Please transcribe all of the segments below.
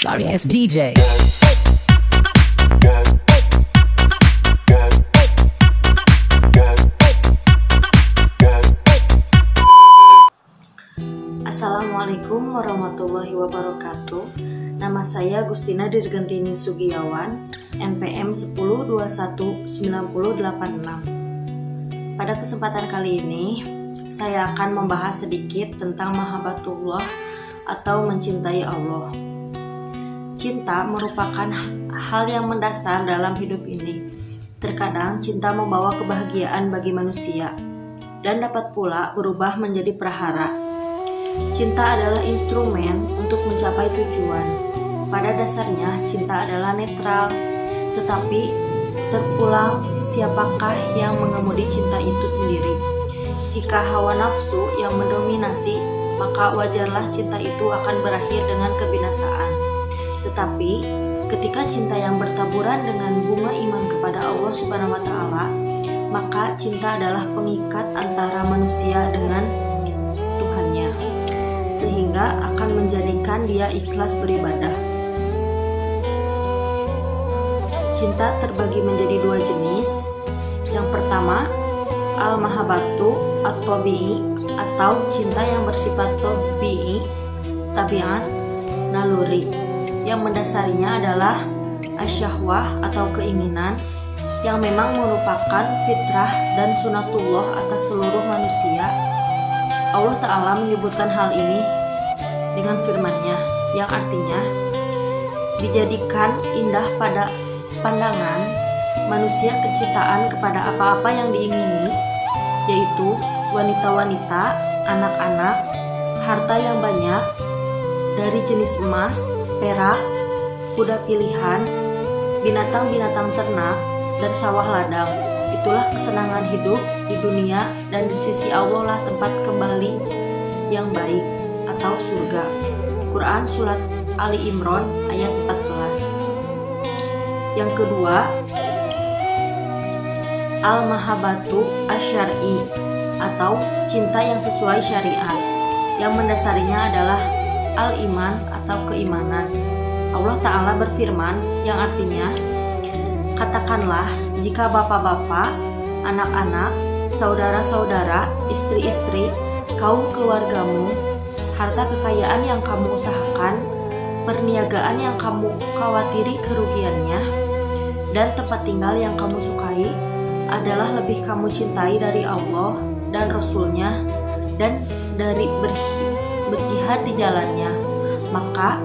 Sorry ass DJ. Assalamualaikum warahmatullahi wabarakatuh. Nama saya Gustina Dirgantini Sugiyawan, NPM 10219086. Pada kesempatan kali ini, saya akan membahas sedikit tentang mahabbatullah atau mencintai Allah. Cinta merupakan hal yang mendasar dalam hidup ini. Terkadang cinta membawa kebahagiaan bagi manusia dan dapat pula berubah menjadi prahara. Cinta adalah instrumen untuk mencapai tujuan. Pada dasarnya, cinta adalah netral, tetapi terpulang siapakah yang mengemudi cinta itu sendiri. Jika hawa nafsu yang mendominasi, maka wajarlah cinta itu akan berakhir dengan kebinasaan. Tetapi, ketika cinta yang bertaburan dengan bunga iman kepada Allah Subhanahu wa Ta'ala, maka cinta adalah pengikat antara manusia dengan Tuhannya, sehingga akan menjadikan dia ikhlas beribadah. Cinta terbagi menjadi dua jenis. Yang pertama, al-mahabbatu at-tabi'i atau cinta yang bersifat tabi'i, tabiat, naluri, yang mendasarinya adalah asyahwah atau keinginan yang memang merupakan fitrah dan sunatullah atas seluruh manusia. Allah Ta'ala menyebutkan hal ini dengan firman-Nya yang artinya dijadikan indah pada pandangan manusia kecintaan kepada apa-apa yang diingini, yaitu wanita-wanita, anak-anak, harta yang banyak dari jenis emas, perak, kuda pilihan, binatang-binatang ternak, dan sawah ladang. Itulah kesenangan hidup di dunia, dan di sisi Allah lah tempat kembali yang baik atau surga. Quran Surat Ali Imran ayat 14. Yang kedua, al-mahabbatu asyar'i atau cinta yang sesuai syariat, yang mendasarinya adalah al-iman atau keimanan. Allah Ta'ala berfirman yang artinya, katakanlah jika bapak-bapak, anak-anak, saudara-saudara, istri-istri, kaum keluargamu, harta kekayaan yang kamu usahakan, perniagaan yang kamu khawatiri kerugiannya, dan tempat tinggal yang kamu sukai adalah lebih kamu cintai dari Allah dan Rasul-Nya dan dari berjihad di jalannya, maka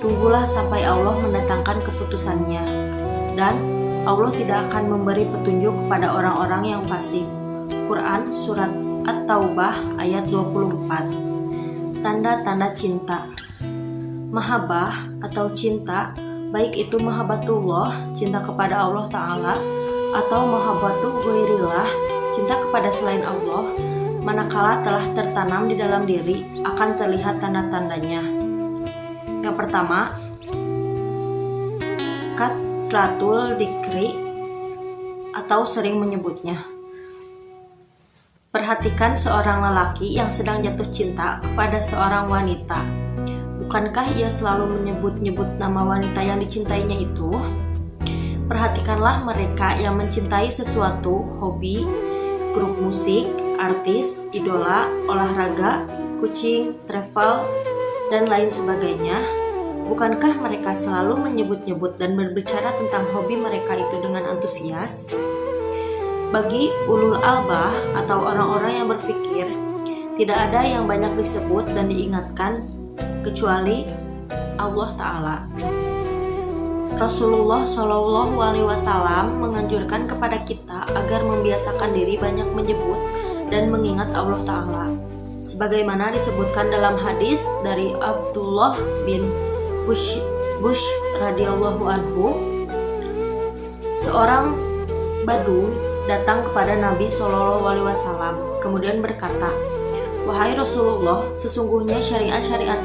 tunggulah sampai Allah mendatangkan keputusannya, dan Allah tidak akan memberi petunjuk kepada orang-orang yang fasik. Quran Surat At-Taubah ayat 24. Tanda-tanda cinta. Mahabbah atau cinta, baik itu mahabbatullah, cinta kepada Allah Ta'ala, atau mahabbatu ghairillah, cinta kepada selain Allah, manakala telah tertanam di dalam diri, akan terlihat tanda-tandanya. Yang pertama, kathratul dzikri atau sering menyebutnya. Perhatikan seorang lelaki yang sedang jatuh cinta kepada seorang wanita. Bukankah ia selalu menyebut-nyebut nama wanita yang dicintainya itu? Perhatikanlah mereka yang mencintai sesuatu, hobi, grup musik, artis, idola, olahraga, kucing, travel, dan lain sebagainya. Bukankah mereka selalu menyebut-nyebut dan berbicara tentang hobi mereka itu dengan antusias? Bagi ulul albah atau orang-orang yang berpikir, tidak ada yang banyak disebut dan diingatkan kecuali Allah Ta'ala. Rasulullah Shallallahu Alaihi Wasallam menganjurkan kepada kita agar membiasakan diri banyak menyebut dan mengingat Allah Ta'ala, sebagaimana disebutkan dalam hadis dari Abdullah bin Bush radhiyallahu anhu. Seorang Badu datang kepada Nabi Shallallahu Alaihi Wasallam, kemudian berkata, "Wahai Rasulullah, sesungguhnya syariat-syariat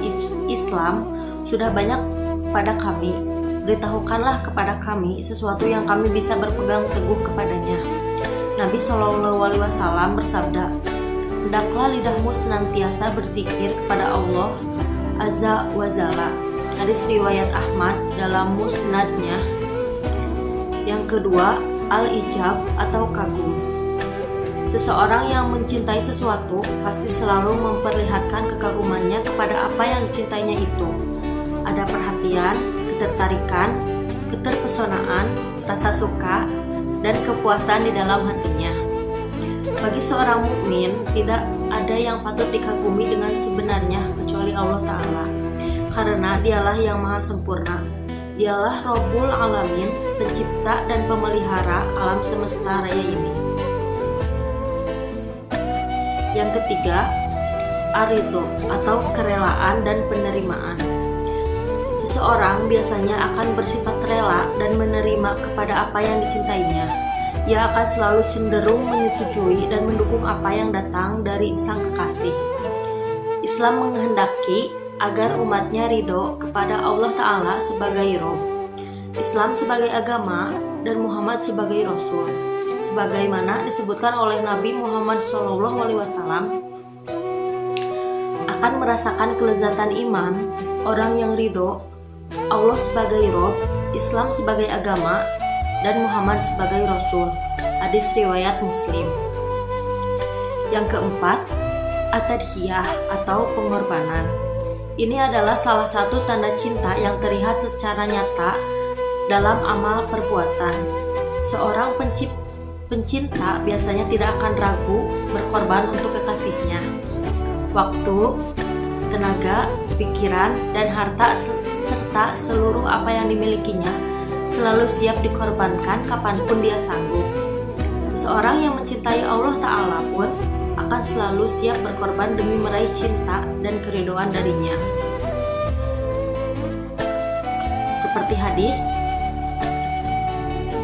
Islam sudah banyak pada kami. Beritahukanlah kepada kami sesuatu yang kami bisa berpegang teguh kepadanya." Nabi Shallallahu Alaihi Wasallam bersabda, "Hendaklah lidahmu senantiasa berzikir kepada Allah Azza wa Jalla, Hadis riwayat Ahmad dalam musnadnya. Yang kedua, al-ijab atau kagum. Seseorang yang mencintai sesuatu pasti selalu memperlihatkan kekagumannya kepada apa yang dicintainya itu. Ada perhatian, ketertarikan, keterpesonaan, rasa suka, dan kepuasan di dalam hatinya. Bagi seorang mukmin, tidak ada yang patut dikagumi dengan sebenarnya kecuali Allah Ta'ala, karena Dialah yang maha sempurna. Dialah Rabbul Alamin, pencipta dan pemelihara alam semesta raya ini. Yang ketiga, aridho atau kerelaan dan penerimaan. Seseorang biasanya akan bersifat rela dan menerima kepada apa yang dicintainya. Ia akan selalu cenderung menyetujui dan mendukung apa yang datang dari sang kekasih. Islam menghendaki agar umatnya ridho kepada Allah Ta'ala sebagai Rabb, Islam sebagai agama, dan Muhammad sebagai Rasul. Sebagaimana disebutkan oleh Nabi Muhammad SAW, akan merasakan kelezatan iman orang yang ridho Allah sebagai Rabb, Islam sebagai agama, dan Muhammad sebagai Rasul. Hadis riwayat Muslim. Yang keempat, at-tadhiyah atau pengorbanan. Ini adalah salah satu tanda cinta yang terlihat secara nyata dalam amal perbuatan. Seorang pencinta biasanya tidak akan ragu berkorban untuk kekasihnya. Waktu, tenaga, pikiran, dan harta serta seluruh apa yang dimilikinya selalu siap dikorbankan kapanpun dia sanggup. Seseorang yang mencintai Allah Ta'ala pun akan selalu siap berkorban demi meraih cinta dan keridhaan darinya. Seperti hadis,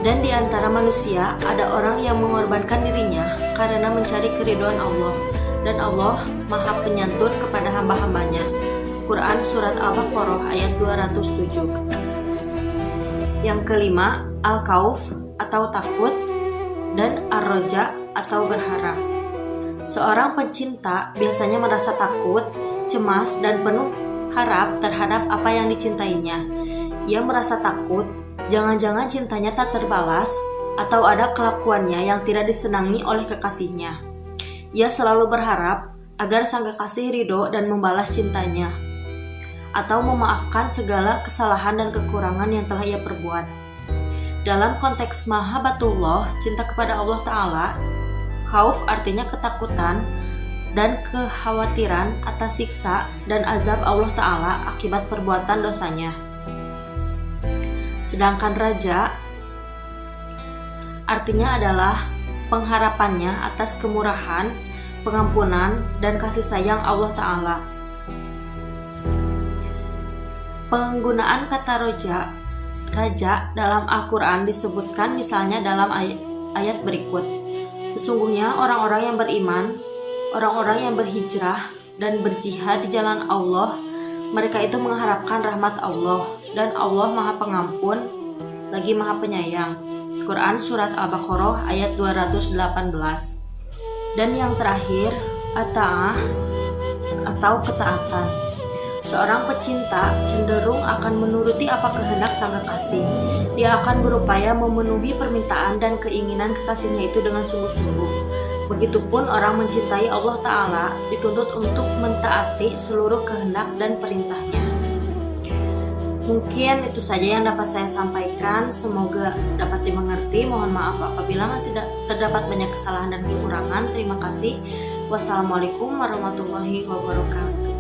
dan di antara manusia ada orang yang mengorbankan dirinya karena mencari keridhaan Allah, dan Allah Maha Penyantun kepada hamba-hambanya. Quran Surat Al-Baqarah ayat 207. Yang kelima, al-khauf atau takut, dan ar-roja atau berharap. Seorang pencinta biasanya merasa takut, cemas, dan penuh harap terhadap apa yang dicintainya. Ia merasa takut jangan-jangan cintanya tak terbalas atau ada kelakuannya yang tidak disenangi oleh kekasihnya. Ia selalu berharap agar sang kekasih ridho dan membalas cintanya, atau memaafkan segala kesalahan dan kekurangan yang telah ia perbuat. Dalam konteks mahabbatullah, cinta kepada Allah Ta'ala, khauf artinya ketakutan dan kekhawatiran atas siksa dan azab Allah Ta'ala akibat perbuatan dosanya. Sedangkan raja artinya adalah pengharapannya atas kemurahan, pengampunan, dan kasih sayang Allah Ta'ala. Penggunaan kata raja dalam Al-Quran disebutkan misalnya dalam ayat berikut. Sesungguhnya orang-orang yang beriman, orang-orang yang berhijrah dan berjihad di jalan Allah, mereka itu mengharapkan rahmat Allah, dan Allah Maha Pengampun lagi Maha Penyayang. Quran Surat Al-Baqarah ayat 218. Dan yang terakhir, at-ta'ah atau ketaatan. Seorang pecinta cenderung akan menuruti apa kehendak sang kekasih. Dia akan berupaya memenuhi permintaan dan keinginan kekasihnya itu dengan sungguh-sungguh. Begitupun orang mencintai Allah Ta'ala dituntut untuk mentaati seluruh kehendak dan perintahnya. Mungkin itu saja yang dapat saya sampaikan. Semoga dapat dimengerti. Mohon maaf apabila masih terdapat banyak kesalahan dan kekurangan. Terima kasih. Wassalamualaikum warahmatullahi wabarakatuh.